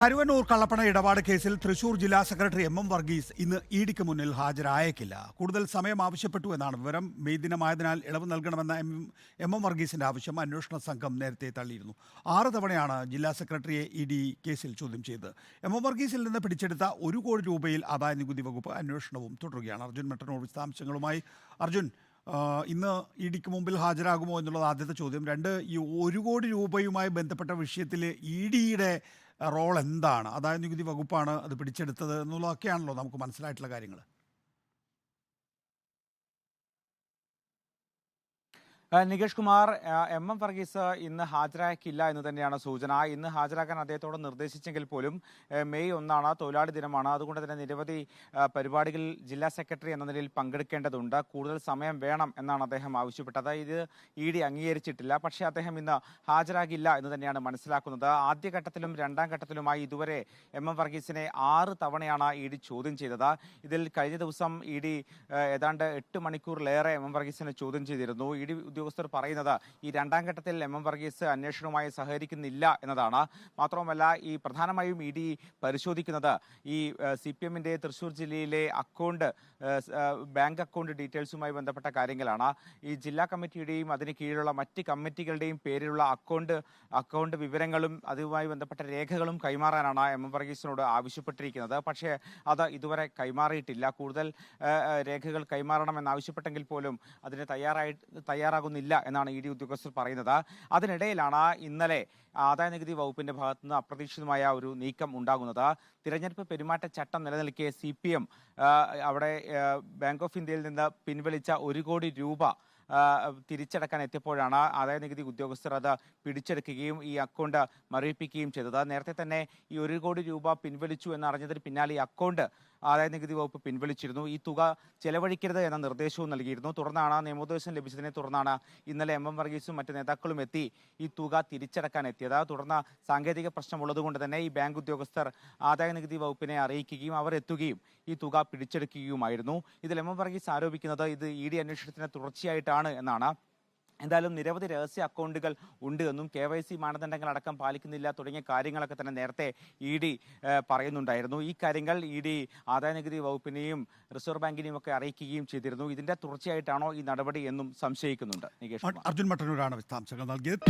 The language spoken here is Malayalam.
കരുവന്നൂർ കള്ളപ്പണ ഇടപാട് കേസിൽ തൃശൂർ ജില്ലാ സെക്രട്ടറി എം വർഗീസ് ഇന്ന് ഇഡിക്ക് മുന്നിൽ ഹാജരായേക്കില്ല. കൂടുതൽ സമയം ആവശ്യപ്പെട്ടു എന്നാണ് വിവരം. മെയ് ദിനമായതിനാൽ ഇളവ് നൽകണമെന്ന എം വർഗീസിന്റെ ആവശ്യം അന്വേഷണ സംഘം നേരത്തെ തള്ളിയിരുന്നു. 6 തവണയാണ് ജില്ലാ സെക്രട്ടറിയെ ഇഡി കേസിൽ ചോദ്യം ചെയ്തത്. എം വർഗീസിൽ നിന്ന് പിടിച്ചെടുത്ത 1 കോടി രൂപയിൽ ആദായനികുതി വകുപ്പ് അന്വേഷണവും തുടരുകയാണ്. അർജുൻ മെട്ടനൂർ വിശദാംശങ്ങളുമായി. അർജുൻ, ഇന്ന് ഇഡിക്ക് മുമ്പിൽ ഹാജരാകുമോ എന്നുള്ളത് ആദ്യത്തെ ചോദ്യം. 2, ഈ 1 കോടി രൂപയുമായി ബന്ധപ്പെട്ട വിഷയത്തിൽ ഇഡിയുടെ റോൾ എന്താണ്? അതായത് നികുതി വകുപ്പാണ് അത് പിടിച്ചെടുത്തത് എന്നുള്ളതൊക്കെയാണല്ലോ നമുക്ക് മനസ്സിലായിട്ടുള്ള കാര്യങ്ങൾ. നികേഷ് കുമാർ, എം വർഗീസ് ഇന്ന് ഹാജരാക്കില്ല എന്ന് തന്നെയാണ് സൂചന. ഇന്ന് ഹാജരാക്കാൻ അദ്ദേഹത്തോട് നിർദ്ദേശിച്ചെങ്കിൽ പോലും മെയ് 1 തൊഴിലാളി ദിനമാണ്. അതുകൊണ്ട് തന്നെ നിരവധി പരിപാടികളിൽ ജില്ലാ സെക്രട്ടറി എന്ന നിലയിൽ പങ്കെടുക്കേണ്ടതുണ്ട്. കൂടുതൽ സമയം വേണം എന്നാണ് അദ്ദേഹം ആവശ്യപ്പെട്ടത്. ഇത് ഇഡി അംഗീകരിച്ചിട്ടില്ല. പക്ഷേ അദ്ദേഹം ഇന്ന് ഹാജരാകില്ല എന്ന് തന്നെയാണ് മനസ്സിലാക്കുന്നത്. ആദ്യഘട്ടത്തിലും 2ാം ഘട്ടത്തിലുമായി ഇതുവരെ എം വർഗീസിനെ 6 തവണയാണ് ഇഡി ചോദ്യം ചെയ്തത്. ഇതിൽ കഴിഞ്ഞ ദിവസം ഇഡി ഏതാണ്ട് 8 മണിക്കൂറിലേറെ എം വർഗീസിനെ ചോദ്യം ചെയ്തിരുന്നു. ഇഡി ഉദ്യോഗസ്ഥർ പറയുന്നത് ഈ 2ാം ഘട്ടത്തിൽ എം വർഗീസ് അന്വേഷണവുമായി സഹകരിക്കുന്നില്ല എന്നതാണ്. മാത്രവുമല്ല, ഈ പ്രധാനമായും ഇഡി പരിശോധിക്കുന്നത് ഈ CPM-ന്റെ തൃശൂർ ജില്ലയിലെ ബാങ്ക് അക്കൗണ്ട് ഡീറ്റെയിൽസുമായി ബന്ധപ്പെട്ട കാര്യങ്ങളാണ്. ഈ ജില്ലാ കമ്മിറ്റിയുടെയും അതിന് കീഴിലുള്ള മറ്റ് കമ്മിറ്റികളുടെയും പേരിലുള്ള അക്കൗണ്ട് വിവരങ്ങളും അതുമായി ബന്ധപ്പെട്ട രേഖകളും കൈമാറാനാണ് എം വർഗീസിനോട് ആവശ്യപ്പെട്ടിരിക്കുന്നത്. പക്ഷേ അത് ഇതുവരെ കൈമാറിയിട്ടില്ല. കൂടുതൽ രേഖകൾ കൈമാറണമെന്നാവശ്യപ്പെട്ടെങ്കിൽ പോലും അതിന് തയ്യാറാകുന്നില്ല എന്നാണ് ഇഡി ഉദ്യോഗസ്ഥർ പറയുന്നത്. അതിനിടയിലാണ് ഇന്നലെ ആദായനികുതി വകുപ്പിന്റെ ഭാഗത്തുനിന്ന് അപ്രതീക്ഷിതമായ ഒരു നീക്കം ഉണ്ടാകുന്നത്. തിരഞ്ഞെടുപ്പ് പെരുമാറ്റച്ചട്ടം നിലനിൽക്കെ CPM അവിടെ ബാങ്ക് ഓഫ് ഇന്ത്യയിൽ നിന്ന് പിൻവലിച്ച 1 കോടി രൂപ തിരിച്ചടക്കാൻ എത്തിയപ്പോഴാണ് ആദായനികുതി ഉദ്യോഗസ്ഥർ അത് പിടിച്ചെടുക്കുകയും ഈ അക്കൗണ്ട് മരവിപ്പിക്കുകയും ചെയ്തത്. നേരത്തെ തന്നെ ഈ 1 കോടി രൂപ പിൻവലിച്ചു എന്നറിഞ്ഞതിന് പിന്നാലെ ഈ അക്കൗണ്ട് ആദായനികുതി വകുപ്പ് പിൻവലിച്ചിരുന്നു. ഈ തുക ചെലവഴിക്കരുത് എന്ന നിർദ്ദേശവും നൽകിയിരുന്നു. തുടർന്നാണ് നിയമോപദേശം ലഭിച്ചതിനെ തുടർന്നാണ് ഇന്നലെ എം വർഗീസും മറ്റ് നേതാക്കളും എത്തി ഈ തുക തിരിച്ചടക്കാൻ എത്തിയത്. തുടർന്ന് സാങ്കേതിക പ്രശ്നമുള്ളതുകൊണ്ട് തന്നെ ഈ ബാങ്ക് ഉദ്യോഗസ്ഥർ ആദായനികുതി വകുപ്പിനെ അറിയിക്കുകയും അവർ എത്തുകയും ഈ തുക പിടിച്ചെടുക്കുകയുമായിരുന്നു. ഇതിൽ എം വർഗീസ് ആരോപിക്കുന്നത് ഇത് ഇഡി അന്വേഷണത്തിന് തുടർച്ചയായിട്ടാണ് എന്നാണ്. എന്തായാലും നിരവധി രഹസ്യ അക്കൗണ്ടുകൾ ഉണ്ട് എന്നും KYC മാനദണ്ഡങ്ങൾ അടക്കം പാലിക്കുന്നില്ല തുടങ്ങിയ കാര്യങ്ങളൊക്കെ തന്നെ നേരത്തെ ഇഡി പറയുന്നുണ്ടായിരുന്നു. ഈ കാര്യങ്ങൾ ഇഡി ആദായനികുതി വകുപ്പിനെയും റിസർവ് ബാങ്കിനെയും ഒക്കെ അറിയിക്കുകയും ചെയ്തിരുന്നു. ഇതിന്റെ തുടർച്ചയായിട്ടാണോ ഈ നടപടി എന്നും സംശയിക്കുന്നുണ്ട്. അർജുൻ മട്ടന്നൂരാണ് വിശദാംശങ്ങൾ നൽകിയത്.